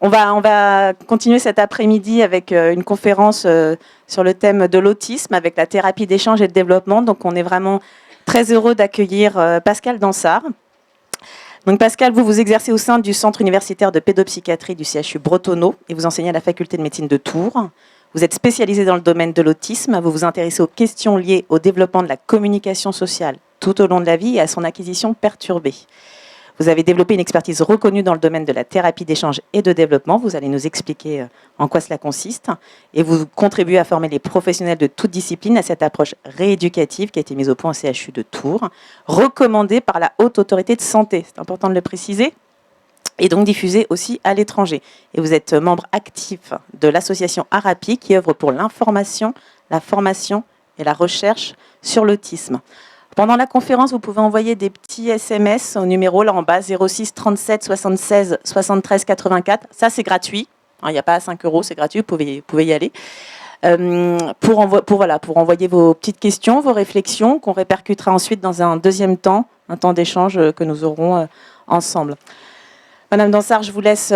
On va continuer cet après-midi avec une conférence sur le thème de l'autisme avec la thérapie d'échange et de développement. Donc, on est vraiment très heureux d'accueillir Pascal Dansard. Donc, Pascal, vous exercez au sein du Centre universitaire de pédopsychiatrie du CHU Bretonneau et vous enseignez à la faculté de médecine de Tours. Vous êtes spécialisé dans le domaine de l'autisme. Vous vous intéressez aux questions liées au développement de la communication sociale tout au long de la vie et à son acquisition perturbée. Vous avez développé une expertise reconnue dans le domaine de la thérapie d'échange et de développement. Vous allez nous expliquer en quoi cela consiste. Et vous contribuez à former les professionnels de toute discipline à cette approche rééducative qui a été mise au point au CHU de Tours, recommandée par la Haute Autorité de Santé. C'est important de le préciser. Et donc diffusée aussi à l'étranger. Et vous êtes membre actif de l'association ARAPI qui œuvre pour l'information, la formation et la recherche sur l'autisme. Pendant la conférence, vous pouvez envoyer des petits SMS au numéro là en bas, 06 37 76 73 84. Ça, c'est gratuit. Il n'y a pas à 5 €, c'est gratuit, vous pouvez y aller. Pour envoyer vos petites questions, vos réflexions, qu'on répercutera ensuite dans un deuxième temps, un temps d'échange que nous aurons ensemble. Madame Dansard, je vous laisse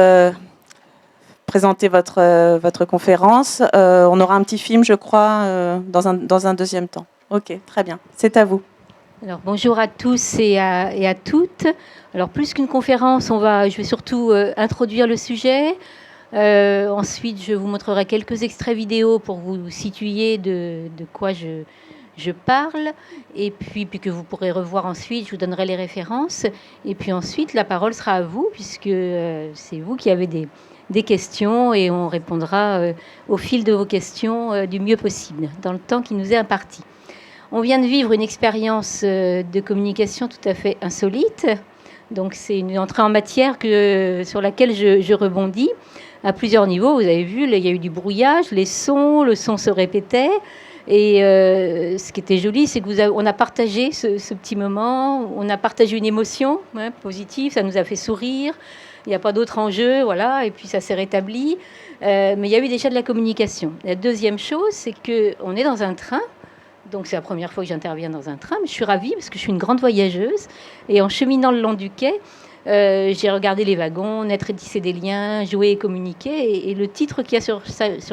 présenter votre conférence. On aura un petit film, je crois, dans un deuxième temps. Ok, très bien. C'est à vous. Alors, bonjour à tous et à toutes. Alors, plus qu'une conférence, je vais surtout introduire le sujet. Ensuite, je vous montrerai quelques extraits vidéo pour vous situer de quoi je parle. Et puis que vous pourrez revoir ensuite, je vous donnerai les références. Et puis ensuite, la parole sera à vous, puisque c'est vous qui avez des questions et on répondra au fil de vos questions du mieux possible, dans le temps qui nous est imparti. On vient de vivre une expérience de communication tout à fait insolite. Donc, c'est une entrée en matière sur laquelle je rebondis à plusieurs niveaux. Vous avez vu, il y a eu du brouillage, le son se répétait. Et ce qui était joli, c'est qu'on a partagé ce petit moment. On a partagé une émotion positive, ça nous a fait sourire. Il n'y a pas d'autre enjeu, voilà. Et puis, ça s'est rétabli. Mais il y a eu déjà de la communication. La deuxième chose, c'est qu'on est dans un train. Donc, c'est la première fois que j'interviens dans un train, mais je suis ravie parce que je suis une grande voyageuse. Et en cheminant le long du quai, j'ai regardé les wagons, naître et tisser des liens, jouer et communiquer. Et le titre qu'il y a sur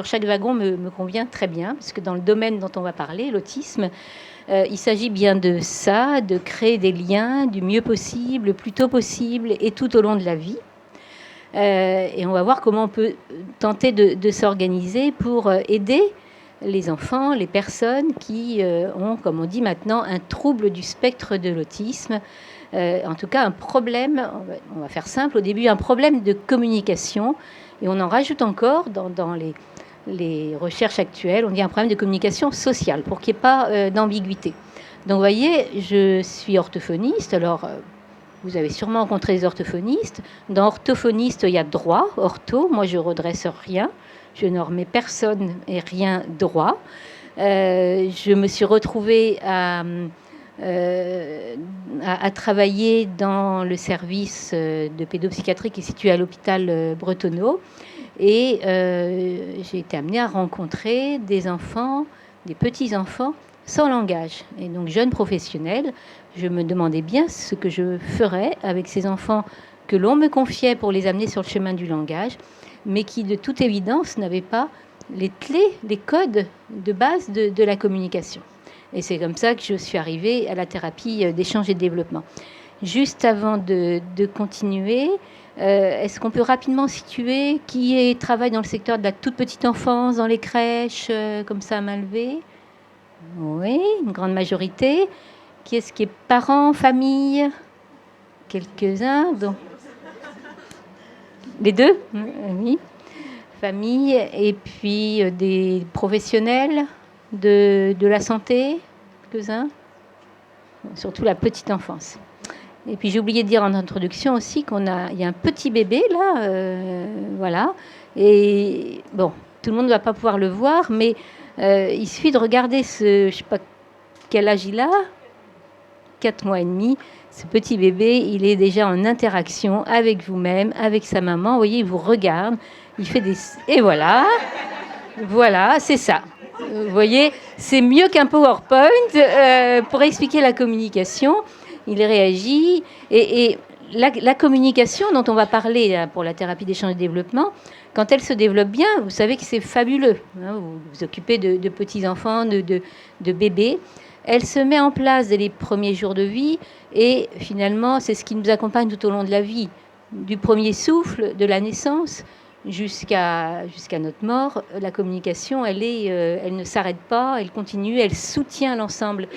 chaque wagon me convient très bien, parce que dans le domaine dont on va parler, l'autisme, il s'agit bien de ça, de créer des liens du mieux possible, le plus tôt possible et tout au long de la vie. Et on va voir comment on peut tenter de s'organiser pour aider les enfants, les personnes qui ont, comme on dit maintenant, un trouble du spectre de l'autisme. En tout cas, un problème, on va faire simple au début, un problème de communication. Et on en rajoute encore dans les recherches actuelles, on dit un problème de communication sociale, pour qu'il n'y ait pas d'ambiguïté. Donc, vous voyez, je suis orthophoniste. Alors, vous avez sûrement rencontré des orthophonistes. Dans orthophoniste, il y a droit, ortho. Moi, je redresse rien. Je ne remets personne et rien droit. Je me suis retrouvée à travailler dans le service de pédopsychiatrie qui est situé à l'hôpital Bretonneau. Et j'ai été amenée à rencontrer des enfants, des petits-enfants sans langage. Et donc, jeune professionnelle, je me demandais bien ce que je ferais avec ces enfants que l'on me confiait pour les amener sur le chemin du langage, mais qui, de toute évidence, n'avaient pas les clés, les codes de base de la communication. Et c'est comme ça que je suis arrivée à la thérapie d'échange et de développement. Juste avant de continuer, est-ce qu'on peut rapidement situer qui travaille dans le secteur de la toute petite enfance, dans les crèches, comme ça à main levée? Oui, une grande majorité. Qui est-ce qui est parents, famille? Quelques-uns. Donc, les deux? Oui. Famille, et puis des professionnels de la santé, quelques-uns. Surtout la petite enfance. Et puis j'ai oublié de dire en introduction aussi il y a un petit bébé là, voilà. Et bon, tout le monde ne va pas pouvoir le voir, mais il suffit de regarder je ne sais pas quel âge il a, 4 mois et demi. Ce petit bébé, il est déjà en interaction avec vous-même, avec sa maman. Vous voyez, il vous regarde, il fait des... Et voilà, voilà, c'est ça. Vous voyez, c'est mieux qu'un PowerPoint pour expliquer la communication. Il réagit et la communication dont on va parler là, pour la thérapie d'échange et de développement, quand elle se développe bien, vous savez que c'est fabuleux. Hein, vous vous occupez de petits-enfants, de bébés. Elle se met en place dès les premiers jours de vie et finalement, c'est ce qui nous accompagne tout au long de la vie. Du premier souffle, de la naissance jusqu'à notre mort, la communication, elle ne s'arrête pas, elle continue, elle soutient l'ensemble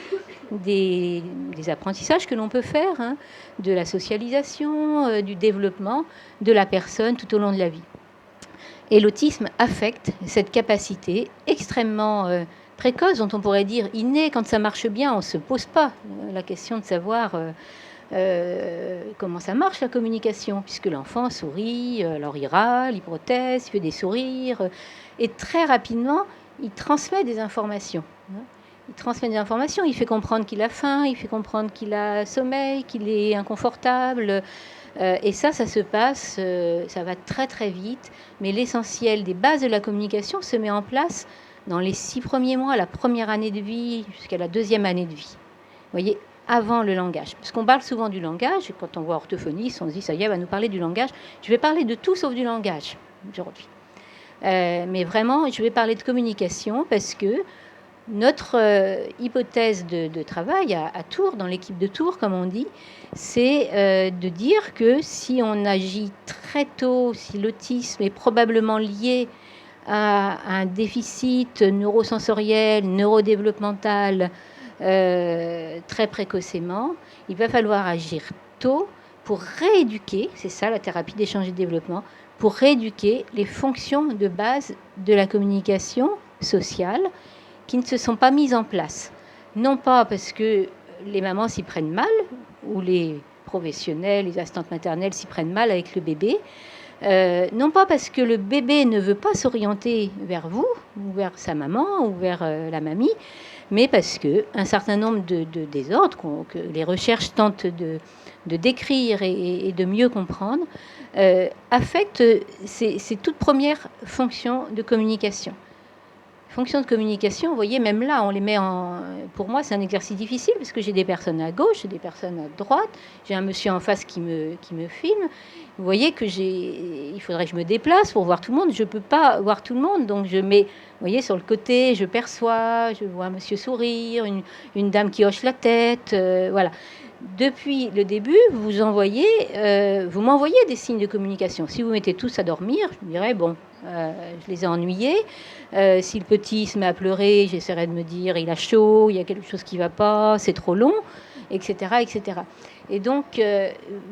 des apprentissages que l'on peut faire, hein, de la socialisation, du développement de la personne tout au long de la vie. Et l'autisme affecte cette capacité extrêmement précoce, dont on pourrait dire innée. Quand ça marche bien, on ne se pose pas la question de savoir comment ça marche la communication, puisque l'enfant sourit, alors il râle, il proteste, il fait des sourires, et très rapidement, il transmet des informations. Il transmet des informations, il fait comprendre qu'il a faim, il fait comprendre qu'il a sommeil, qu'il est inconfortable. Et ça se passe, ça va très très vite, mais l'essentiel des bases de la communication se met en place dans les 6 premiers mois, la première année de vie jusqu'à la 2e année de vie. Vous voyez, avant le langage. Parce qu'on parle souvent du langage, et quand on voit orthophoniste, on se dit, ça y est, elle va nous parler du langage. Je vais parler de tout sauf du langage aujourd'hui. Mais vraiment, je vais parler de communication parce que notre hypothèse de travail à Tours, dans l'équipe de Tours, comme on dit, c'est de dire que si on agit très tôt, si l'autisme est probablement lié à un déficit neurosensoriel, neurodéveloppemental, très précocement, il va falloir agir tôt pour rééduquer, c'est ça la thérapie d'échange et de développement, pour rééduquer les fonctions de base de la communication sociale qui ne se sont pas mises en place. Non pas parce que les mamans s'y prennent mal, ou les professionnels, les assistantes maternelles s'y prennent mal avec le bébé, non pas parce que le bébé ne veut pas s'orienter vers vous, ou vers sa maman, ou vers la mamie, mais parce qu'un certain nombre de désordres que les recherches tentent de décrire et de mieux comprendre affectent ces toutes premières fonctions de communication. Fonctions de communication, vous voyez, même là, on les met en... Pour moi, c'est un exercice difficile parce que j'ai des personnes à gauche, j'ai des personnes à droite, j'ai un monsieur en face qui me filme. Vous voyez que il faudrait que je me déplace pour voir tout le monde. Je ne peux pas voir tout le monde, donc je mets, vous voyez, sur le côté, je perçois, je vois un monsieur sourire, une dame qui hoche la tête, voilà. Depuis le début, vous m'envoyez des signes de communication. Si vous mettez tous à dormir, je me dirais, bon, je les ai ennuyés. Si le petit se met à pleurer, j'essaierai de me dire, il a chaud, il y a quelque chose qui ne va pas, c'est trop long, etc., etc. Et donc,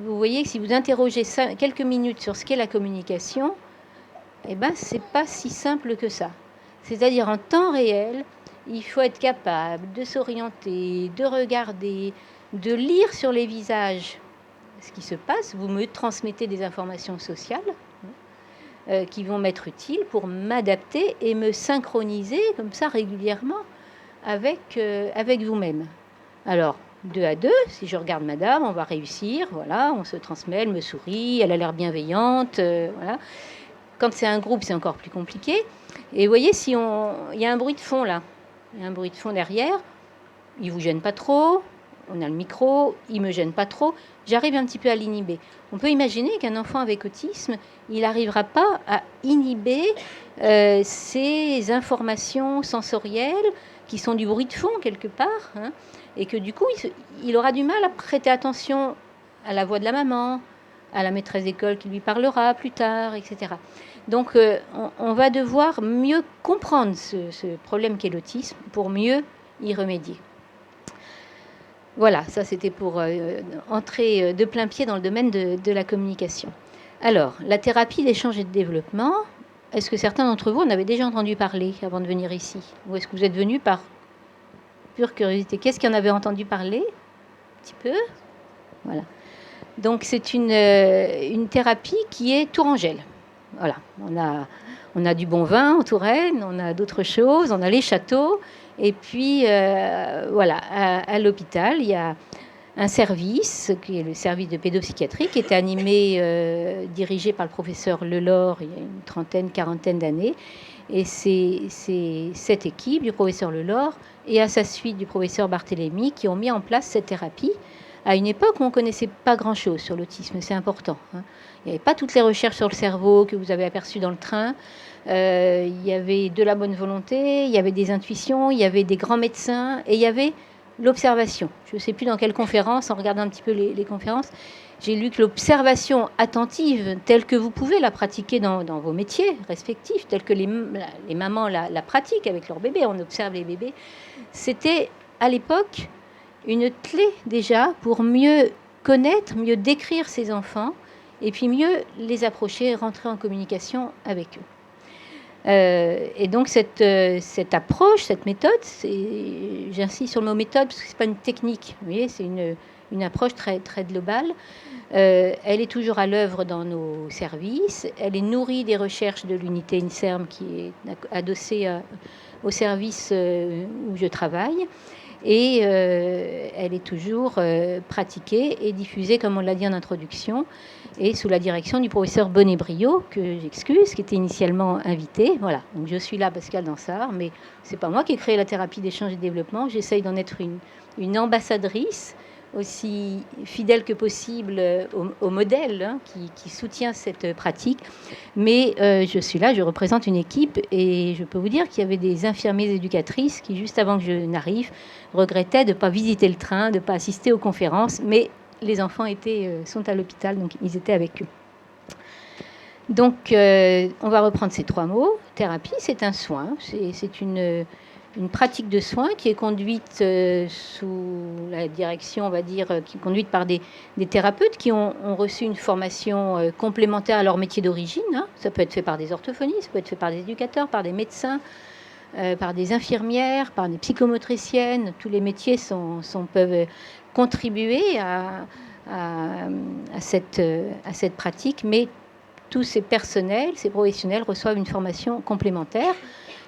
vous voyez que si vous interrogez quelques minutes sur ce qu'est la communication, eh ben, ce n'est pas si simple que ça. C'est-à-dire, en temps réel, il faut être capable de s'orienter, de regarder, de lire sur les visages ce qui se passe. Vous me transmettez des informations sociales qui vont m'être utiles pour m'adapter et me synchroniser comme ça régulièrement avec vous-même. Alors, 2 à 2, si je regarde madame, on va réussir, voilà, on se transmet, elle me sourit, elle a l'air bienveillante, voilà. Quand c'est un groupe, c'est encore plus compliqué. Et vous voyez, il y a un bruit de fond là, il y a un bruit de fond derrière, il vous gêne pas trop, on a le micro, il me gêne pas trop, j'arrive un petit peu à l'inhiber. On peut imaginer qu'un enfant avec autisme, il n'arrivera pas à inhiber ces informations sensorielles qui sont du bruit de fond quelque part, hein, et que du coup, il aura du mal à prêter attention à la voix de la maman, à la maîtresse d'école qui lui parlera plus tard, etc. Donc, on va devoir mieux comprendre ce problème qu'est l'autisme pour mieux y remédier. Voilà, ça c'était pour entrer de plein pied dans le domaine de la communication. Alors, la thérapie d'échange et de développement, est-ce que certains d'entre vous en avaient déjà entendu parler avant de venir ici? Ou est-ce que vous êtes venus par pure curiosité? Qu'est-ce qu'il en avait entendu parler? Un petit peu. Voilà. Donc, c'est une thérapie qui est tourangelle. Voilà, on a du bon vin en Touraine, on a d'autres choses, on a les châteaux. Et puis, voilà, à l'hôpital, il y a un service, qui est le service de pédopsychiatrie, qui était animé, dirigé par le professeur Lelore il y a une trentaine, quarantaine d'années. Et c'est cette équipe du professeur Lelore et à sa suite du professeur Barthélémy qui ont mis en place cette thérapie à une époque où on ne connaissait pas grand-chose sur l'autisme, c'est important. Il n'y avait pas toutes les recherches sur le cerveau que vous avez aperçues dans le train. Il y avait de la bonne volonté, il y avait des intuitions, il y avait des grands médecins, et il y avait l'observation. Je ne sais plus dans quelle conférence, en regardant un petit peu les conférences, j'ai lu que l'observation attentive, telle que vous pouvez la pratiquer dans vos métiers respectifs, telle que les mamans la pratiquent avec leurs bébés, on observe les bébés, c'était à l'époque une clé déjà pour mieux connaître, mieux décrire ces enfants, et puis mieux les approcher, rentrer en communication avec eux. Et donc cette approche, cette méthode, j'insiste sur le mot méthode parce que c'est pas une technique, vous voyez, c'est une approche très, très globale. Elle est toujours à l'œuvre dans nos services. Elle est nourrie des recherches de l'unité INSERM qui est adossée au service où je travaille. Et elle est toujours pratiquée et diffusée, comme on l'a dit en introduction, et sous la direction du professeur Bonnet-Brio, que j'excuse, qui était initialement invité. Voilà, donc je suis là, Pascal Dansard, mais c'est pas moi qui ai créé la thérapie d'échange et de développement. J'essaye d'en être une ambassadrice, aussi fidèle que possible au modèle qui soutient cette pratique. Mais je suis là, je représente une équipe et je peux vous dire qu'il y avait des infirmiers éducatrices qui, juste avant que je n'arrive, regrettaient de ne pas visiter le train, de ne pas assister aux conférences. Mais les enfants sont à l'hôpital, donc ils étaient avec eux. Donc, on va reprendre ces 3 mots. Thérapie, c'est un soin, c'est une pratique de soins qui est conduite sous la direction, on va dire, qui est conduite par des thérapeutes qui ont reçu une formation complémentaire à leur métier d'origine. Ça peut être fait par des orthophonistes, ça peut être fait par des éducateurs, par des médecins, par des infirmières, par des psychomotriciennes. Tous les métiers peuvent contribuer à cette pratique, mais tous ces personnels, ces professionnels reçoivent une formation complémentaire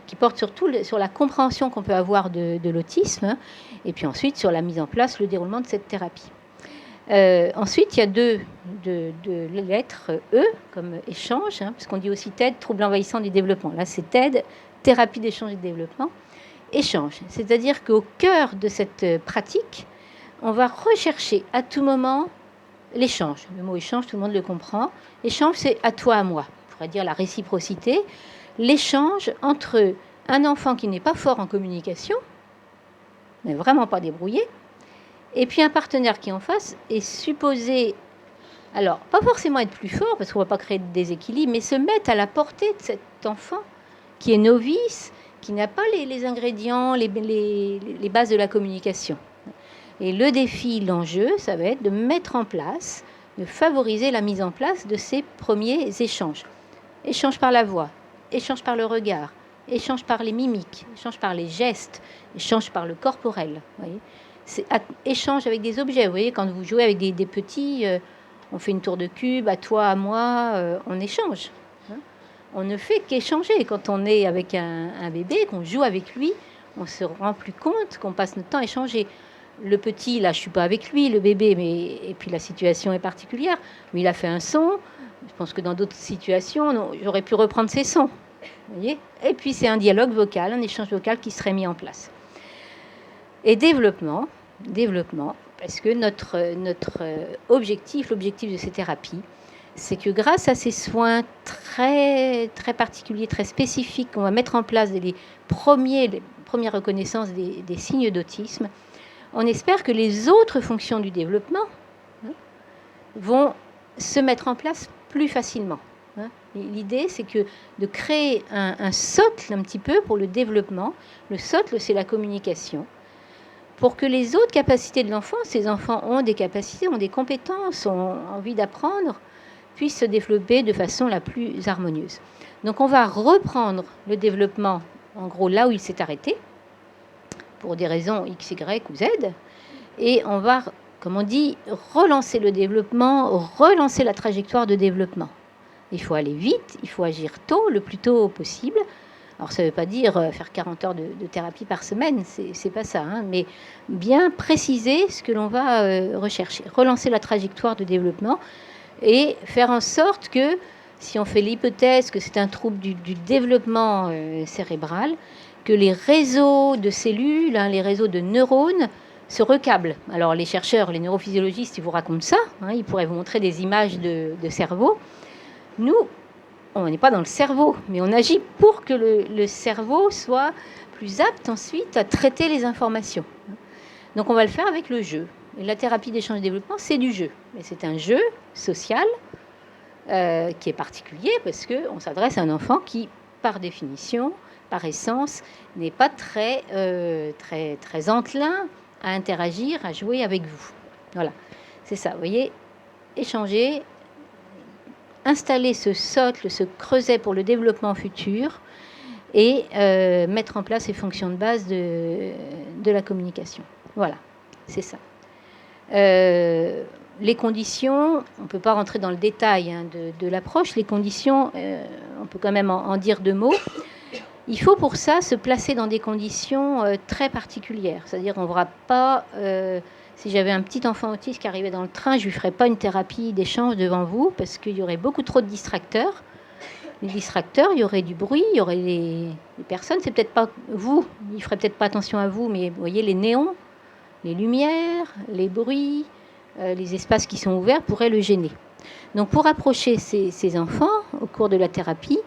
qui porte surtout sur la compréhension qu'on peut avoir de l'autisme, et puis ensuite sur la mise en place, le déroulement de cette thérapie. Ensuite, il y a deux lettres E, comme échange, parce qu'on dit aussi TED, trouble envahissant du développement. Là, c'est TED, thérapie d'échange et de développement. Échange, c'est-à-dire qu'au cœur de cette pratique, on va rechercher à tout moment l'échange. Le mot échange, tout le monde le comprend. L'échange, c'est à toi, à moi. On pourrait dire la réciprocité. L'échange entre un enfant qui n'est pas fort en communication, n'est vraiment pas débrouillé, et puis un partenaire qui en face est supposé, alors pas forcément être plus fort, parce qu'on ne va pas créer de déséquilibre, mais se mettre à la portée de cet enfant qui est novice, qui n'a pas les ingrédients, les bases de la communication. Et le défi, l'enjeu, ça va être de mettre en place, de favoriser la mise en place de ces premiers échanges. Échange par la voix, échange par le regard, échange par les mimiques, échange par les gestes, échange par le corporel. Voyez, c'est échange avec des objets. Vous voyez, quand vous jouez avec des petits, on fait une tour de cube, à toi, à moi, on échange. On ne fait qu'échanger. Quand on est avec un bébé, qu'on joue avec lui, on se rend plus compte qu'on passe notre temps à échanger. Le petit, là, je ne suis pas avec lui, le bébé, et puis la situation est particulière, mais il a fait un son. Je pense que dans d'autres situations, j'aurais pu reprendre ces sons. Vous voyez ? Et puis, c'est un dialogue vocal, un échange vocal qui serait mis en place. Et développement, parce que notre objectif, l'objectif de ces thérapies, c'est que grâce à ces soins très, très particuliers, très spécifiques, on va mettre en place les premières reconnaissances des signes d'autisme, on espère que les autres fonctions du développement vont se mettre en place plus facilement. L'idée, c'est que de créer un socle un petit peu pour le développement. Le socle, c'est la communication. Pour que les autres capacités de l'enfant, ces enfants ont des capacités, ont des compétences, ont envie d'apprendre, puissent se développer de façon la plus harmonieuse. Donc on va reprendre le développement, en gros, là où il s'est arrêté, pour des raisons X, Y ou Z, et on va, comme on dit, relancer le développement, relancer la trajectoire de développement. Il faut aller vite, il faut agir tôt, le plus tôt possible. Alors ça ne veut pas dire faire 40 heures de thérapie par semaine, c'est pas ça, mais bien préciser ce que l'on va rechercher, relancer la trajectoire de développement et faire en sorte que, si on fait l'hypothèse que c'est un trouble du développement cérébral, que les réseaux de cellules, les réseaux de neurones se recablent. Alors les chercheurs, les neurophysiologistes, ils vous racontent ça, hein, ils pourraient vous montrer des images de cerveau. Nous, on n'est pas dans le cerveau, mais on agit pour que le cerveau soit plus apte ensuite à traiter les informations. Donc on va le faire avec le jeu. Et la thérapie d'échange-développement, c'est du jeu. Mais c'est un jeu social qui est particulier parce qu'on s'adresse à un enfant qui, par définition, par essence, n'est pas très enclin à interagir, à jouer avec vous. Voilà, c'est ça. Vous voyez, échanger, installer ce socle, ce creuset pour le développement futur et mettre en place les fonctions de base de la communication. Voilà, c'est ça. Les conditions, on ne peut pas rentrer dans le détail de l'approche, les conditions, on peut quand même en dire deux mots. Il faut pour ça se placer dans des conditions très particulières. C'est-à-dire on ne verra pas, si j'avais un petit enfant autiste qui arrivait dans le train, je ne lui ferais pas une thérapie d'échange devant vous parce qu'il y aurait beaucoup trop de distracteurs. Les distracteurs, il y aurait du bruit, il y aurait les personnes, c'est peut-être pas vous, il ne ferait peut-être pas attention à vous, mais vous voyez les néons, les lumières, les bruits, les espaces qui sont ouverts pourraient le gêner. Donc pour approcher ces enfants au cours de la thérapie,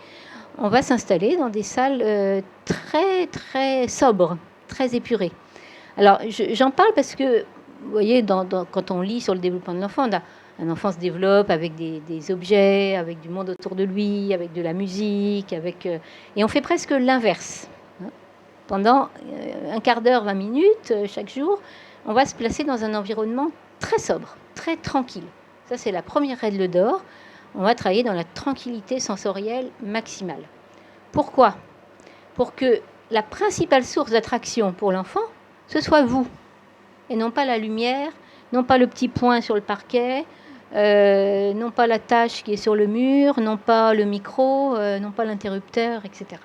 on va s'installer dans des salles très très sobres, très épurées. Alors j'en parle parce que, vous voyez, quand on lit sur le développement de l'enfant, un enfant se développe avec des objets, avec du monde autour de lui, avec de la musique, et on fait presque l'inverse. Pendant un quart d'heure, 20 minutes, chaque jour, on va se placer dans un environnement très sobre, très tranquille. Ça, c'est la première règle d'or. On va travailler dans la tranquillité sensorielle maximale. Pourquoi ? Pour que la principale source d'attraction pour l'enfant, ce soit vous, et non pas la lumière, non pas le petit point sur le parquet, non pas la tâche qui est sur le mur, non pas le micro, non pas l'interrupteur, etc.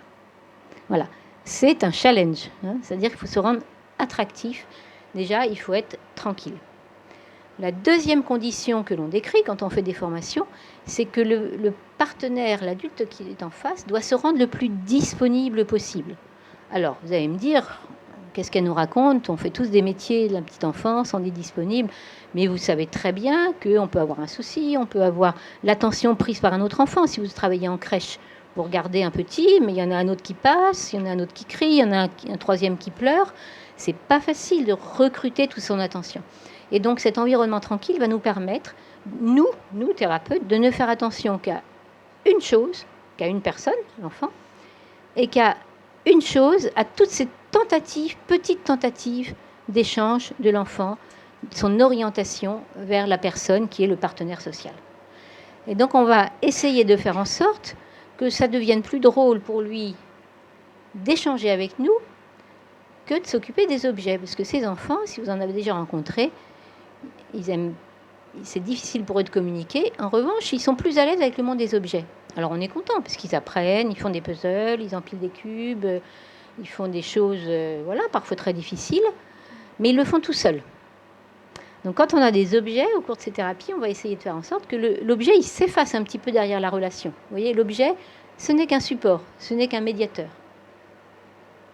Voilà. C'est un challenge, hein, c'est-à-dire qu'il faut se rendre attractif. Déjà, il faut être tranquille. La deuxième condition que l'on décrit quand on fait des formations, c'est que le partenaire, l'adulte qui est en face, doit se rendre le plus disponible possible. Alors, vous allez me dire, qu'est-ce qu'elle nous raconte ? On fait tous des métiers de la petite enfance, on est disponible, mais vous savez très bien qu'on peut avoir un souci, on peut avoir l'attention prise par un autre enfant. Si vous travaillez en crèche, vous regardez un petit, mais il y en a un autre qui passe, il y en a un autre qui crie, il y en a un troisième qui pleure. C'est pas facile de recruter toute son attention. Et donc cet environnement tranquille va nous permettre, nous thérapeutes, de ne faire attention qu'à une chose, qu'à une personne, l'enfant, et qu'à une chose, à toutes ces tentatives, petites tentatives d'échange de l'enfant, son orientation vers la personne qui est le partenaire social. Et donc on va essayer de faire en sorte que ça devienne plus drôle pour lui d'échanger avec nous que de s'occuper des objets. Parce que ces enfants, si vous en avez déjà rencontré, c'est difficile pour eux de communiquer. En revanche, ils sont plus à l'aise avec le monde des objets. Alors on est content parce qu'ils apprennent, ils font des puzzles, ils empilent des cubes, ils font des choses, parfois très difficiles, mais ils le font tout seuls. Donc quand on a des objets au cours de ces thérapies, on va essayer de faire en sorte que l'objet il s'efface un petit peu derrière la relation. Vous voyez, l'objet, ce n'est qu'un support, ce n'est qu'un médiateur.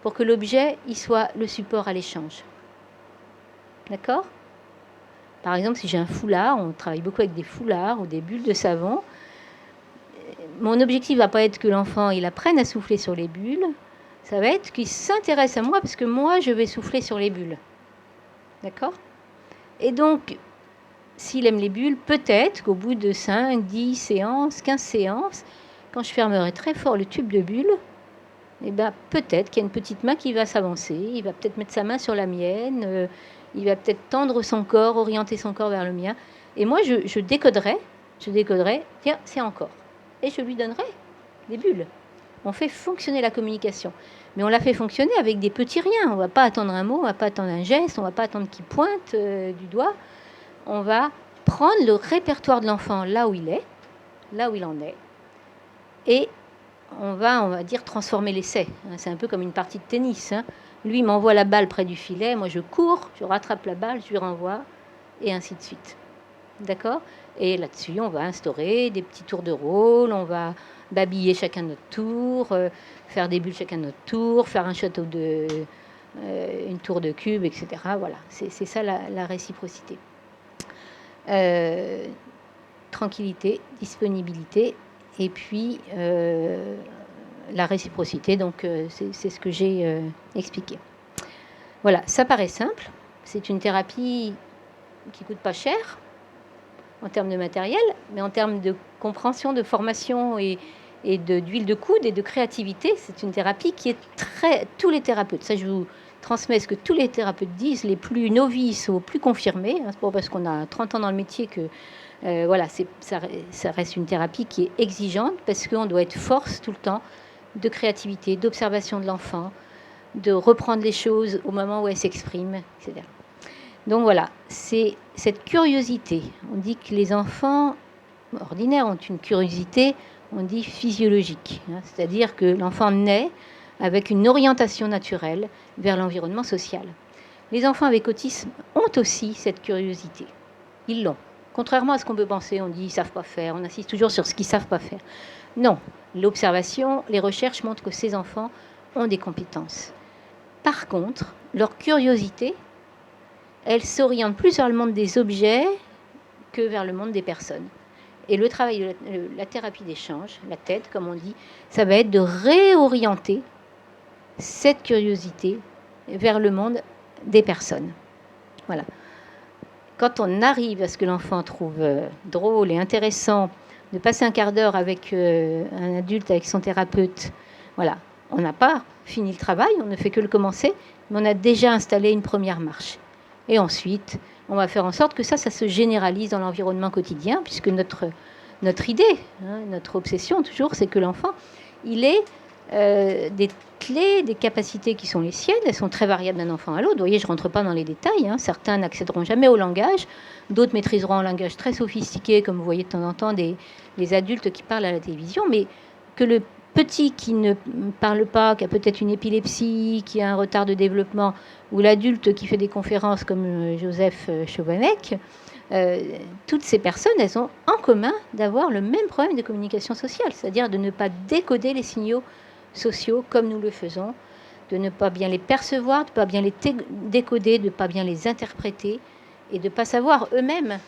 Pour que l'objet il soit le support à l'échange. D'accord ? Par exemple, si j'ai un foulard, on travaille beaucoup avec des foulards ou des bulles de savon. Mon objectif ne va pas être que l'enfant il apprenne à souffler sur les bulles. Ça va être qu'il s'intéresse à moi parce que moi, je vais souffler sur les bulles. D'accord ? Et donc, s'il aime les bulles, peut-être qu'au bout de 5, 10 séances, 15 séances, quand je fermerai très fort le tube de bulles, peut-être qu'il y a une petite main qui va s'avancer. Il va peut-être mettre sa main sur la mienne. Il va peut-être tendre son corps, orienter son corps vers le mien. Et moi, je décoderai, tiens, c'est encore. Et je lui donnerai des bulles. On fait fonctionner la communication. Mais on la fait fonctionner avec des petits riens. On ne va pas attendre un mot, on ne va pas attendre un geste, on ne va pas attendre qu'il pointe du doigt. On va prendre le répertoire de l'enfant là où il est, là où il en est. Et on va dire, transformer l'essai. C'est un peu comme une partie de tennis. Lui, il m'envoie la balle près du filet. Moi, je cours, je rattrape la balle, je lui renvoie, et ainsi de suite. D'accord ? Et là-dessus, on va instaurer des petits tours de rôle, on va babiller chacun notre tour, faire des bulles chacun notre tour, faire un château une tour de cube, etc. Voilà, c'est ça la réciprocité. Tranquillité, disponibilité, et puis la réciprocité, donc c'est ce que j'ai expliqué. Voilà, ça paraît simple, c'est une thérapie qui ne coûte pas cher en termes de matériel, mais en termes de compréhension, de formation et d'huile de coude et de créativité, c'est une thérapie qui est tous les thérapeutes, ça je vous transmets ce que tous les thérapeutes disent, les plus novices aux plus confirmés, hein, c'est pas parce qu'on a 30 ans dans le métier que voilà, ça reste une thérapie qui est exigeante parce qu'on doit être force tout le temps de créativité, d'observation de l'enfant, de reprendre les choses au moment où elle s'exprime, etc. Donc voilà, c'est cette curiosité. On dit que les enfants ordinaires ont une curiosité, on dit physiologique, hein, c'est-à-dire que l'enfant naît avec une orientation naturelle vers l'environnement social. Les enfants avec autisme ont aussi cette curiosité. Ils l'ont. Contrairement à ce qu'on peut penser, on dit ils ne savent pas faire, on insiste toujours sur ce qu'ils ne savent pas faire. Non, l'observation, les recherches montrent que ces enfants ont des compétences. Par contre, leur curiosité, elle s'oriente plus vers le monde des objets que vers le monde des personnes. Et le travail de la thérapie d'échange, la TED comme on dit, ça va être de réorienter cette curiosité vers le monde des personnes. Voilà. Quand on arrive à ce que l'enfant trouve drôle et intéressant de passer un quart d'heure avec un adulte, avec son thérapeute, voilà, on n'a pas fini le travail, on ne fait que le commencer, mais on a déjà installé une première marche. Et ensuite, on va faire en sorte que ça se généralise dans l'environnement quotidien, puisque notre idée, hein, notre obsession toujours, c'est que l'enfant, il ait des clés, des capacités qui sont les siennes. Elles sont très variables d'un enfant à l'autre. Vous voyez, je ne rentre pas dans les détails. Hein. Certains n'accéderont jamais au langage. D'autres maîtriseront un langage très sophistiqué, comme vous voyez de temps en temps des adultes qui parlent à la télévision. Mais que le petit qui ne parle pas, qui a peut-être une épilepsie, qui a un retard de développement, ou l'adulte qui fait des conférences comme Joseph Chovanec, toutes ces personnes, elles ont en commun d'avoir le même problème de communication sociale, c'est-à-dire de ne pas décoder les signaux sociaux comme nous le faisons, de ne pas bien les percevoir, de ne pas bien les décoder, de ne pas bien les interpréter et de ne pas savoir eux-mêmes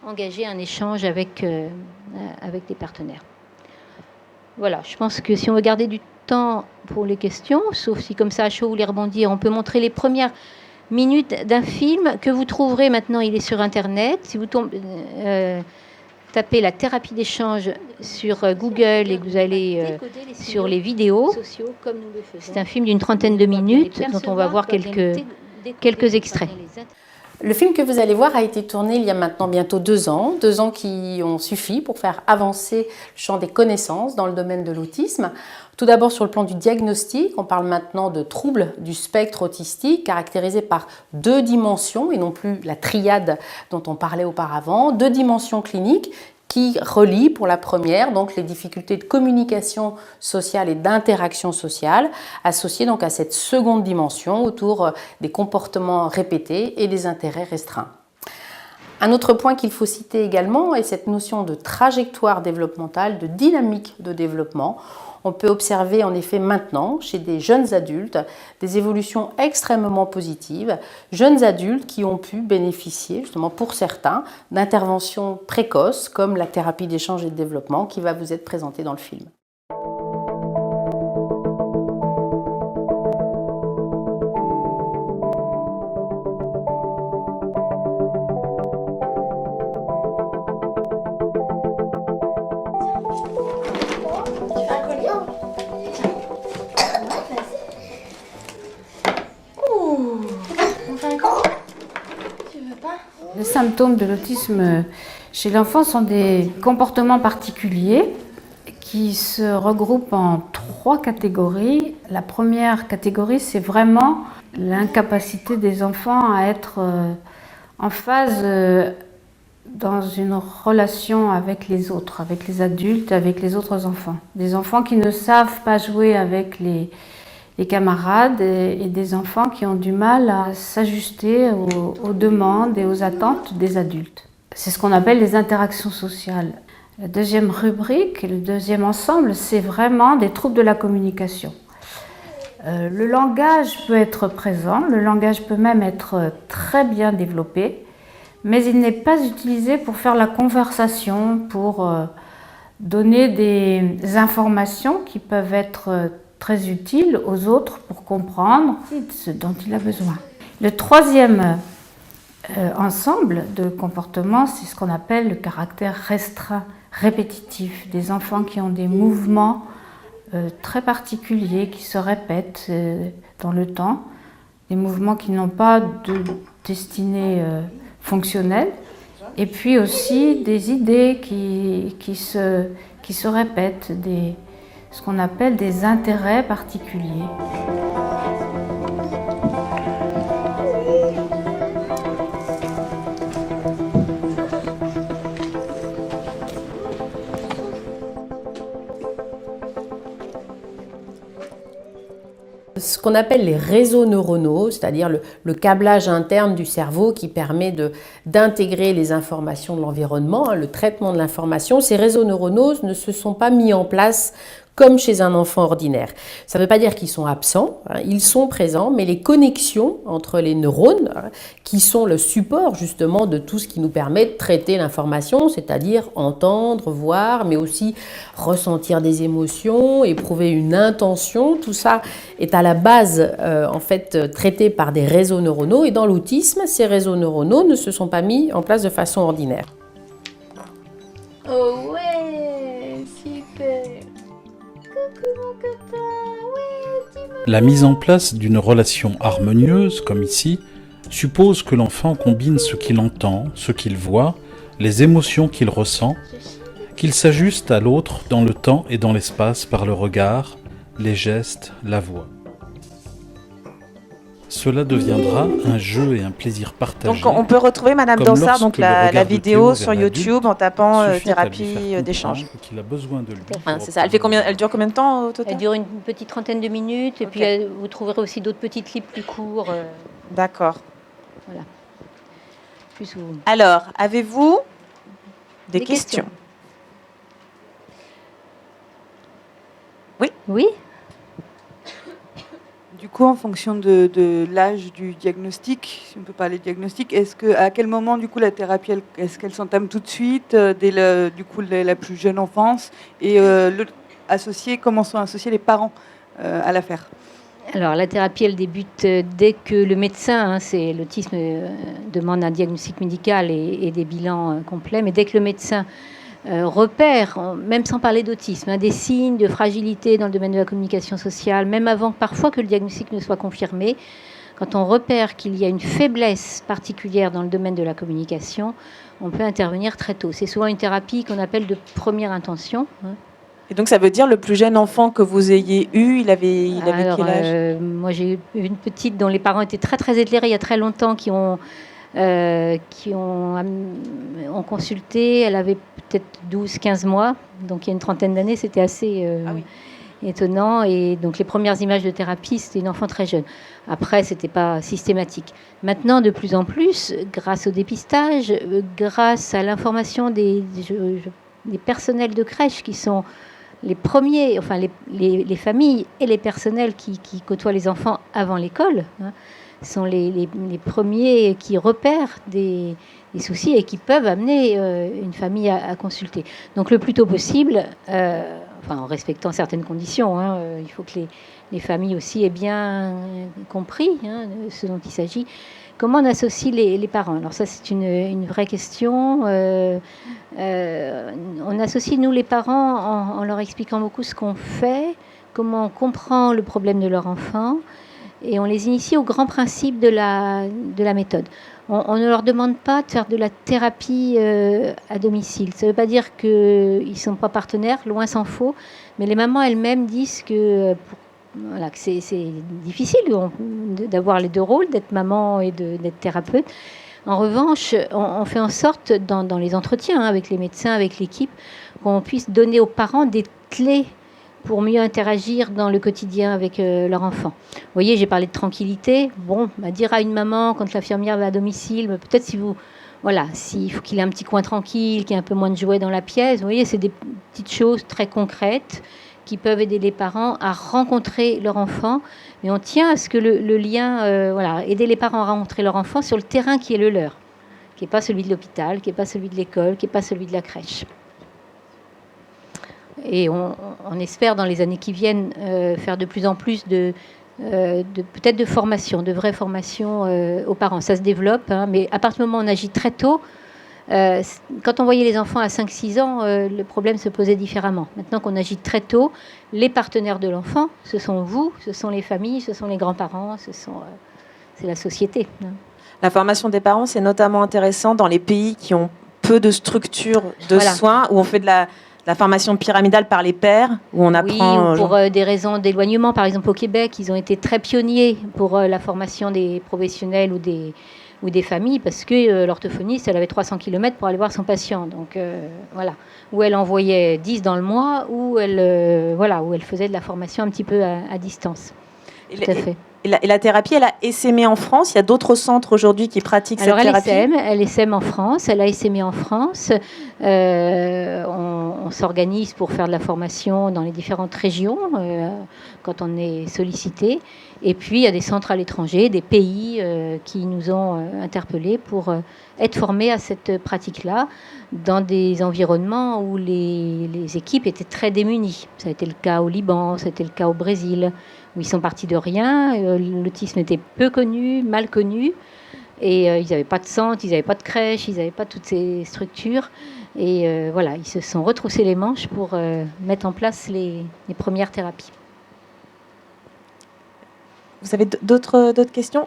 engager un échange avec des partenaires. Voilà, je pense que si on veut garder du temps pour les questions, sauf si comme ça à chaud vous voulez rebondir, on peut montrer les premières minutes d'un film que vous trouverez maintenant, il est sur Internet. Si vous tapez la thérapie d'échange sur Google et que vous allez sur les vidéos, c'est un film d'une trentaine de minutes dont on va voir quelques extraits. Le film que vous allez voir a été tourné il y a maintenant bientôt 2 ans qui ont suffi pour faire avancer le champ des connaissances dans le domaine de l'autisme. Tout d'abord sur le plan du diagnostic, on parle maintenant de troubles du spectre autistique caractérisés par 2 dimensions et non plus la triade dont on parlait auparavant, 2 dimensions cliniques qui relient pour la première donc les difficultés de communication sociale et d'interaction sociale associées donc à cette seconde dimension autour des comportements répétés et des intérêts restreints. Un autre point qu'il faut citer également est cette notion de trajectoire développementale, de dynamique de développement. On peut observer en effet maintenant chez des jeunes adultes des évolutions extrêmement positives, jeunes adultes qui ont pu bénéficier justement pour certains d'interventions précoces comme la thérapie d'échange et de développement qui va vous être présentée dans le film. Les symptômes de l'autisme chez l'enfant sont des comportements particuliers qui se regroupent en 3 catégories. La première catégorie, c'est vraiment l'incapacité des enfants à être en phase dans une relation avec les autres, avec les adultes, avec les autres enfants. Des enfants qui ne savent pas jouer avec les camarades et des enfants qui ont du mal à s'ajuster aux demandes et aux attentes des adultes. C'est ce qu'on appelle les interactions sociales. La deuxième rubrique, le deuxième ensemble, c'est vraiment des troubles de la communication. Le langage peut être présent, le langage peut même être très bien développé, mais il n'est pas utilisé pour faire la conversation, pour donner des informations qui peuvent être très utiles aux autres pour comprendre ce dont il a besoin. Le troisième ensemble de comportements, c'est ce qu'on appelle le caractère restreint, répétitif, des enfants qui ont des mouvements très particuliers, qui se répètent dans le temps, des mouvements qui n'ont pas de destinée fonctionnelle, et puis aussi des idées qui se répètent, ce qu'on appelle des intérêts particuliers. Ce qu'on appelle les réseaux neuronaux, c'est-à-dire le câblage interne du cerveau qui permet d'intégrer les informations de l'environnement, le traitement de l'information, ces réseaux neuronaux ne se sont pas mis en place comme chez un enfant ordinaire. Ça ne veut pas dire qu'ils sont absents, ils sont présents, mais les connexions entre les neurones, qui sont le support justement de tout ce qui nous permet de traiter l'information, c'est-à-dire entendre, voir, mais aussi ressentir des émotions, éprouver une intention, tout ça est à la base en fait traité par des réseaux neuronaux, et dans l'autisme, ces réseaux neuronaux ne se sont pas mis en place de façon ordinaire. Oh ouais, super. La mise en place d'une relation harmonieuse, comme ici, suppose que l'enfant combine ce qu'il entend, ce qu'il voit, les émotions qu'il ressent, qu'il s'ajuste à l'autre dans le temps et dans l'espace par le regard, les gestes, la voix. Cela deviendra un jeu et un plaisir partagé. Donc on peut retrouver Madame Comme Dansard, lorsque donc le la regard de vidéo Théo sur vers l'adulte YouTube en tapant suffit à lui thérapie faire d'échange. comprendre qu'il a besoin de lui pour C'est ça. Elle dure combien de temps au total? Elle dure une petite trentaine de minutes, et puis vous trouverez aussi d'autres petits clips plus courts. D'accord. Voilà. Plus vous... Alors, avez-vous des questions? Oui. Du coup, en fonction de l'âge du diagnostic, si on peut parler de diagnostic, à quel moment du coup la thérapie, est-ce qu'elle s'entame tout de suite dès la plus jeune enfance, et comment sont associés les parents à l'affaire? Alors la thérapie, elle débute dès que le médecin, c'est l'autisme, demande un diagnostic médical et des bilans complets, mais dès que le médecin repère, même sans parler d'autisme, des signes de fragilité dans le domaine de la communication sociale, même avant parfois que le diagnostic ne soit confirmé, quand on repère qu'il y a une faiblesse particulière dans le domaine de la communication, on peut intervenir très tôt. C'est souvent une thérapie qu'on appelle de première intention. Et donc ça veut dire le plus jeune enfant que vous ayez eu, il avait quel âge? Moi j'ai eu une petite dont les parents étaient très très éclairés il y a très longtemps, qui ont consulté. Elle avait peut-être 12-15 mois, donc il y a une trentaine d'années, c'était assez étonnant. Et donc les premières images de thérapie, c'était une enfant très jeune. Après, c'était pas systématique. Maintenant, de plus en plus, grâce au dépistage, grâce à l'information des personnels de crèche qui sont les premiers, enfin les familles et les personnels qui côtoient les enfants avant l'école, sont les premiers qui repèrent des soucis et qui peuvent amener une famille à consulter. Donc le plus tôt possible, en respectant certaines conditions, il faut que les familles aussi aient bien compris ce dont il s'agit. Comment on associe les parents? Alors ça, c'est une vraie question. On associe, nous, les parents, en leur expliquant beaucoup ce qu'on fait, comment on comprend le problème de leur enfant, et on les initie aux grands principes de la méthode. On ne leur demande pas de faire de la thérapie à domicile. Ça ne veut pas dire qu'ils ne sont pas partenaires, loin s'en faut, mais les mamans elles-mêmes disent que c'est difficile d'avoir les deux rôles, d'être maman et d'être thérapeute. En revanche, on fait en sorte, dans les entretiens avec les médecins, avec l'équipe, qu'on puisse donner aux parents des clés pour mieux interagir dans le quotidien avec leur enfant. Vous voyez, j'ai parlé de tranquillité. Dire à une maman, quand l'infirmière va à domicile, peut-être s'il faut qu'il ait un petit coin tranquille, qu'il y ait un peu moins de jouets dans la pièce. Vous voyez, c'est des petites choses très concrètes qui peuvent aider les parents à rencontrer leur enfant. Mais on tient à ce que le lien, voilà, aider les parents à rencontrer leur enfant sur le terrain qui est le leur, qui n'est pas celui de l'hôpital, qui n'est pas celui de l'école, qui n'est pas celui de la crèche. Et on espère dans les années qui viennent faire de plus en plus peut-être de formation, de vraies formations aux parents. Ça se développe, hein, mais à partir du moment où on agit très tôt, quand on voyait les enfants à 5-6 ans, le problème se posait différemment. Maintenant qu'on agit très tôt, les partenaires de l'enfant, ce sont vous, ce sont les familles, ce sont les grands-parents, c'est la société. Hein. La formation des parents, c'est notamment intéressant dans les pays qui ont peu de structures de soins, où on fait de la formation pyramidale par les pairs, où on apprend... Oui, ou pour des raisons d'éloignement. Par exemple, au Québec, ils ont été très pionniers pour la formation des professionnels ou des familles, parce que l'orthophoniste, elle avait 300 km pour aller voir son patient. Donc, voilà. Où elle envoyait 10 dans le mois, où elle faisait de la formation un petit peu à distance. Tout à fait. Et la thérapie, elle a essaimé en France. Il y a d'autres centres aujourd'hui qui pratiquent cette thérapie. Elle essaime en France. Elle a essaimé en France. On s'organise pour faire de la formation dans les différentes régions quand on est sollicité. Et puis, il y a des centres à l'étranger, des pays qui nous ont interpellés pour être formés à cette pratique-là dans des environnements où les équipes étaient très démunies. Ça a été le cas au Liban, ça a été le cas au Brésil, où ils sont partis de rien. L'autisme était peu connu, mal connu. Et ils n'avaient pas de centre, ils n'avaient pas de crèche, ils n'avaient pas toutes ces structures. Et voilà, ils se sont retroussés les manches pour mettre en place les premières thérapies. Vous avez d'autres questions?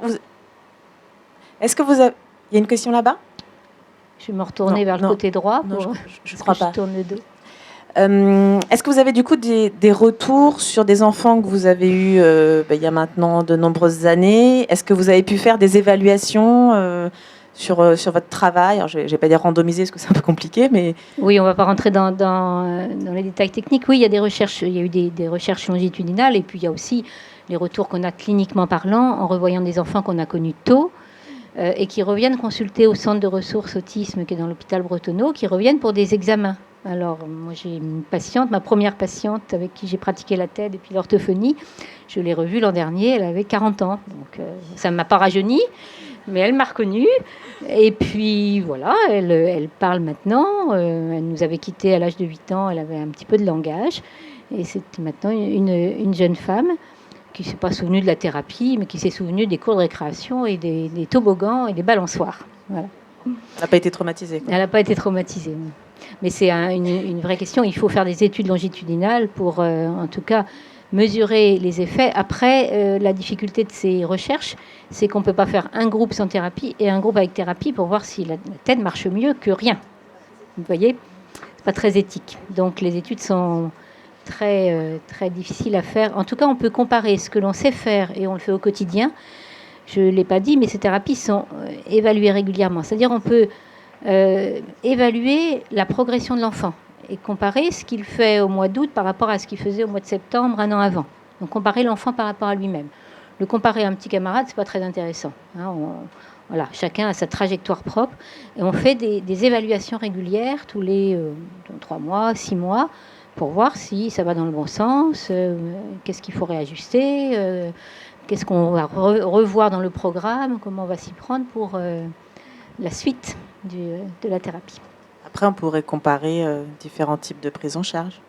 Est-ce que vous avez... Il y a une question là-bas? Je vais me retourner vers le côté droit. Je ne crois pas. Je tourne le dos. Est-ce que vous avez du coup des retours sur des enfants que vous avez eus il y a maintenant de nombreuses années? Est-ce que vous avez pu faire des évaluations sur votre travail? Alors, je ne vais pas dire randomiser parce que c'est un peu compliqué, mais... Oui, on ne va pas rentrer dans les détails techniques. Oui, il y a des recherches, il y a eu des recherches longitudinales, et puis il y a aussi les retours qu'on a cliniquement parlant en revoyant des enfants qu'on a connus tôt et qui reviennent consulter au centre de ressources autisme qui est dans l'hôpital Bretonneau, qui reviennent pour des examens. Alors, moi, j'ai une patiente, ma première patiente avec qui j'ai pratiqué la TED et puis l'orthophonie. Je l'ai revue l'an dernier, elle avait 40 ans. Donc, ça ne m'a pas rajeunie, mais elle m'a reconnue. Et puis, voilà, elle parle maintenant. Elle nous avait quittés à l'âge de 8 ans, elle avait un petit peu de langage. Et c'est maintenant une jeune femme qui ne s'est pas souvenue de la thérapie, mais qui s'est souvenue des cours de récréation et des toboggans et des balançoires. Voilà. Elle n'a pas été traumatisée, quoi. Elle n'a pas été traumatisée. Mais c'est une vraie question. Il faut faire des études longitudinales pour, en tout cas, mesurer les effets. Après, la difficulté de ces recherches, c'est qu'on ne peut pas faire un groupe sans thérapie et un groupe avec thérapie pour voir si la TED marche mieux que rien. Vous voyez, c'est pas très éthique. Donc, les études sont très, très difficiles à faire. En tout cas, on peut comparer ce que l'on sait faire et on le fait au quotidien. Je ne l'ai pas dit, mais ces thérapies sont évaluées régulièrement. C'est-à-dire on peut évaluer la progression de l'enfant et comparer ce qu'il fait au mois d'août par rapport à ce qu'il faisait au mois de septembre, un an avant. Donc comparer l'enfant par rapport à lui-même. Le comparer à un petit camarade, c'est pas très intéressant. Hein, voilà, chacun a sa trajectoire propre. Et on fait des évaluations régulières tous les 3 mois, 6 mois, pour voir si ça va dans le bon sens, qu'est-ce qu'il faut réajuster, qu'est-ce qu'on va revoir dans le programme, comment on va s'y prendre pour la suite de la thérapie. Après, on pourrait comparer différents types de prise en charge.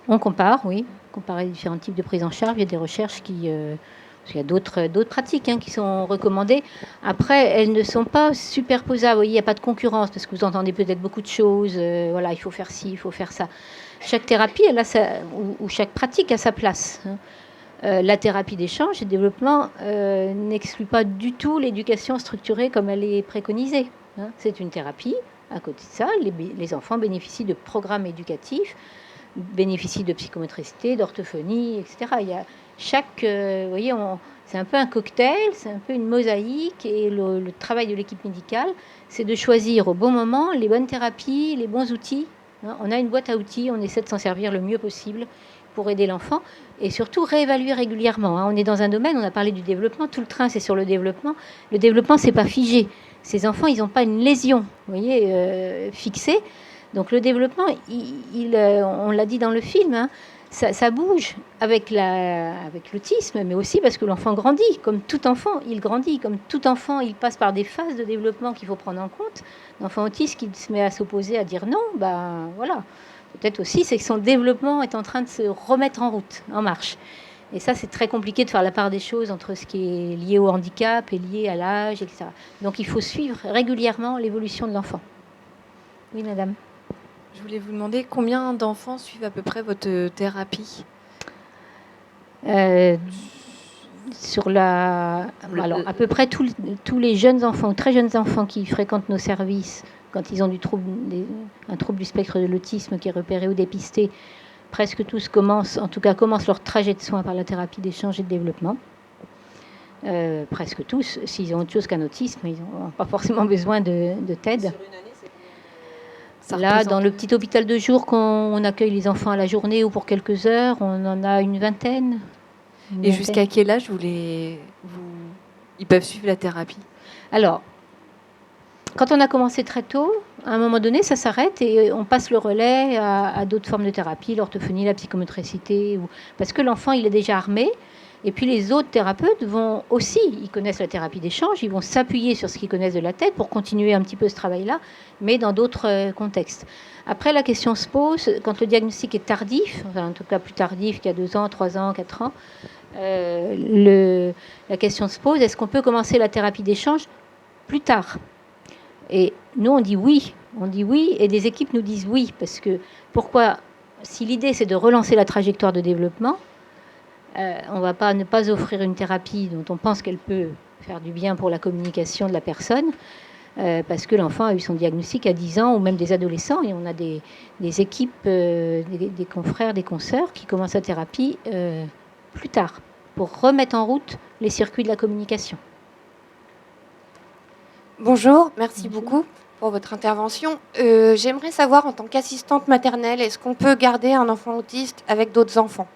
On compare, oui. Comparer différents types de prise en charge. Il y a des recherches il y a d'autres pratiques qui sont recommandées. Après, elles ne sont pas superposables. Vous voyez, il n'y a pas de concurrence parce que vous entendez peut-être beaucoup de choses. Voilà, il faut faire ci, il faut faire ça. Chaque thérapie, ou chaque pratique a sa place. La thérapie d'échange et de développement n'exclut pas du tout l'éducation structurée comme elle est préconisée. C'est une thérapie. À côté de ça, les enfants bénéficient de programmes éducatifs, bénéficient de psychomotricité, d'orthophonie, etc. Il y a vous voyez, c'est un peu un cocktail, c'est un peu une mosaïque, et le travail de l'équipe médicale, c'est de choisir au bon moment les bonnes thérapies, les bons outils. On a une boîte à outils, on essaie de s'en servir le mieux possible pour aider l'enfant et surtout réévaluer régulièrement. On est dans un domaine, on a parlé du développement, tout le train c'est sur le développement. Le développement, c'est pas figé. Ces enfants, ils n'ont pas une lésion, vous voyez, fixée. Donc le développement, on l'a dit dans le film, ça bouge avec l'autisme, mais aussi parce que l'enfant grandit. Comme tout enfant, il grandit. Comme tout enfant, il passe par des phases de développement qu'il faut prendre en compte. L'enfant autiste qui se met à s'opposer, à dire non, ben voilà. Peut-être aussi, c'est que son développement est en train de se remettre en route, en marche. Et ça, c'est très compliqué de faire la part des choses entre ce qui est lié au handicap et lié à l'âge, etc. Donc il faut suivre régulièrement l'évolution de l'enfant. Oui, madame. Je voulais vous demander combien d'enfants suivent à peu près votre thérapie? Alors, à peu près tous les jeunes enfants, très jeunes enfants qui fréquentent nos services, quand ils ont un trouble du spectre de l'autisme qui est repéré ou dépisté, presque tous commencent leur trajet de soins par la thérapie d'échange et de développement. Presque tous, s'ils ont autre chose qu'un autisme, ils n'ont pas forcément besoin de TED. Là, dans le petit hôpital de jour, quand on accueille les enfants à la journée ou pour quelques heures, on en a une vingtaine. Et jusqu'à quel âge ils peuvent suivre la thérapie? Alors, quand on a commencé très tôt, à un moment donné, ça s'arrête et on passe le relais à d'autres formes de thérapie, l'orthophonie, la psychomotricité, parce que l'enfant, il est déjà armé. Et puis les autres thérapeutes vont aussi, ils connaissent la thérapie d'échange, ils vont s'appuyer sur ce qu'ils connaissent de la tête pour continuer un petit peu ce travail-là, mais dans d'autres contextes. Après, la question se pose, quand le diagnostic est tardif, enfin, en tout cas plus tardif qu'il y a 2 ans, 3 ans, 4 ans, la question se pose, est-ce qu'on peut commencer la thérapie d'échange plus tard? Et nous, on dit oui, et des équipes nous disent oui, parce que pourquoi? Si l'idée, c'est de relancer la trajectoire de développement, on ne va pas ne pas offrir une thérapie dont on pense qu'elle peut faire du bien pour la communication de la personne, parce que l'enfant a eu son diagnostic à 10 ans, ou même des adolescents, et on a des équipes, des confrères, des consoeurs qui commencent la thérapie plus tard, pour remettre en route les circuits de la communication. Bonjour, merci beaucoup pour votre intervention. J'aimerais savoir, en tant qu'assistante maternelle, est-ce qu'on peut garder un enfant autiste avec d'autres enfants?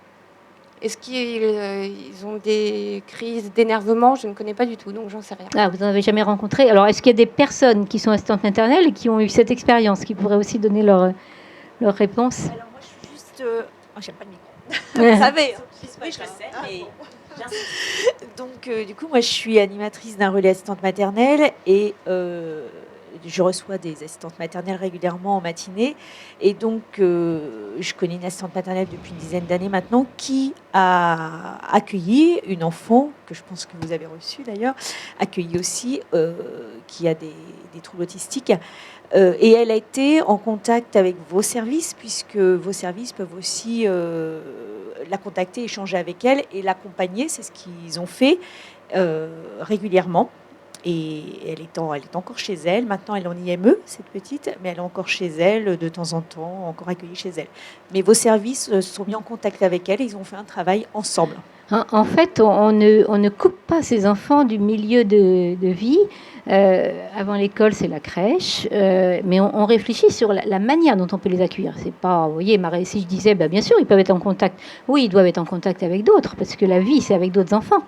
Est-ce qu'ils ont des crises d'énervement? Je ne connais pas du tout, donc j'en sais rien. Ah, vous n'en avez jamais rencontré? Alors, est-ce qu'il y a des personnes qui sont assistantes maternelles et qui ont eu cette expérience, qui pourraient aussi donner leur réponse? Alors, moi, je suis juste... j'aime pas le micro. Vous savez, oui, je le sais, mais... Donc, du coup, moi, je suis animatrice d'un relais assistante maternelle et je reçois des assistantes maternelles régulièrement en matinée. Et donc, je connais une assistante maternelle depuis une dizaine d'années maintenant qui a accueilli une enfant, que je pense que vous avez reçue d'ailleurs, accueillie aussi, qui a des troubles autistiques. Et elle a été en contact avec vos services, puisque vos services peuvent aussi la contacter, échanger avec elle et l'accompagner. C'est ce qu'ils ont fait régulièrement. Et elle est encore chez elle. Maintenant, elle est en IME, cette petite, mais elle est encore chez elle, de temps en temps, encore accueillie chez elle. Mais vos services se sont mis en contact avec elle et ils ont fait un travail ensemble. En fait, on ne coupe pas ces enfants du milieu de vie. Avant l'école, c'est la crèche, mais on réfléchit sur la manière dont on peut les accueillir. C'est pas, vous voyez, si je disais, bien sûr, ils peuvent être en contact. Oui, ils doivent être en contact avec d'autres, parce que la vie, c'est avec d'autres enfants.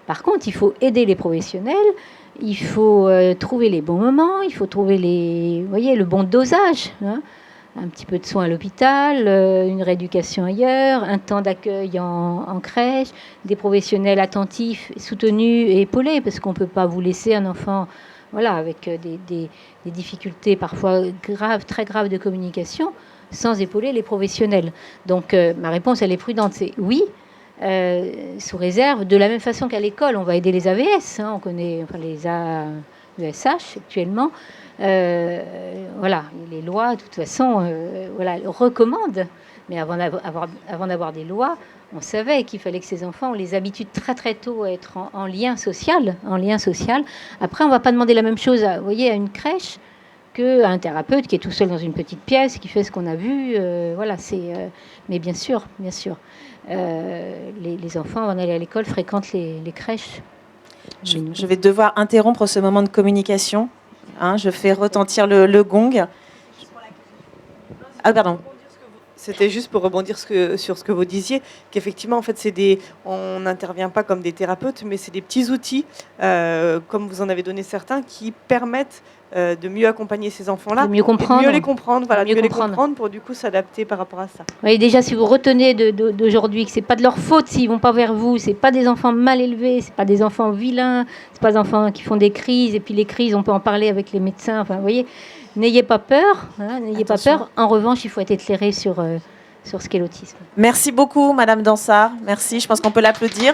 Par contre, il faut aider les professionnels, il faut trouver les bons moments, il faut trouver le bon dosage. Hein. Un petit peu de soins à l'hôpital, une rééducation ailleurs, un temps d'accueil en crèche, des professionnels attentifs, soutenus et épaulés, parce qu'on ne peut pas vous laisser un enfant avec des difficultés parfois graves, très graves de communication, sans épauler les professionnels. Donc ma réponse, elle est prudente, c'est oui, sous réserve, de la même façon qu'à l'école, on va aider les AVS, on connaît les AESH actuellement. Les lois, de toute façon, recommandent. Mais avant d'avoir des lois, on savait qu'il fallait que ces enfants, on les habitue très très tôt à être en lien social. Après, on ne va pas demander la même chose à une crèche qu'à un thérapeute qui est tout seul dans une petite pièce, qui fait ce qu'on a vu. Mais bien sûr, les enfants, avant d'aller à l'école, fréquentent les crèches. Je vais devoir interrompre ce moment de communication. Je fais retentir le gong. Ah, pardon. C'était juste pour rebondir sur ce que vous disiez, qu'effectivement, en fait, on n'intervient pas comme des thérapeutes, mais c'est des petits outils, comme vous en avez donné certains, qui permettent de mieux accompagner ces enfants-là, de mieux comprendre, mieux les comprendre, voilà, mieux les comprendre. comprendre pour du coup s'adapter par rapport à ça. Oui, déjà, si vous retenez d'aujourd'hui que c'est pas de leur faute s'ils vont pas vers vous, c'est pas des enfants mal élevés, c'est pas des enfants vilains, c'est pas des enfants qui font des crises, et puis les crises, on peut en parler avec les médecins. Enfin, vous voyez, n'ayez pas peur, hein, n'ayez pas peur. En revanche, il faut être éclairé sur ce qu'est l'autisme. Merci beaucoup, Madame Dansard. Merci, je pense qu'on peut l'applaudir.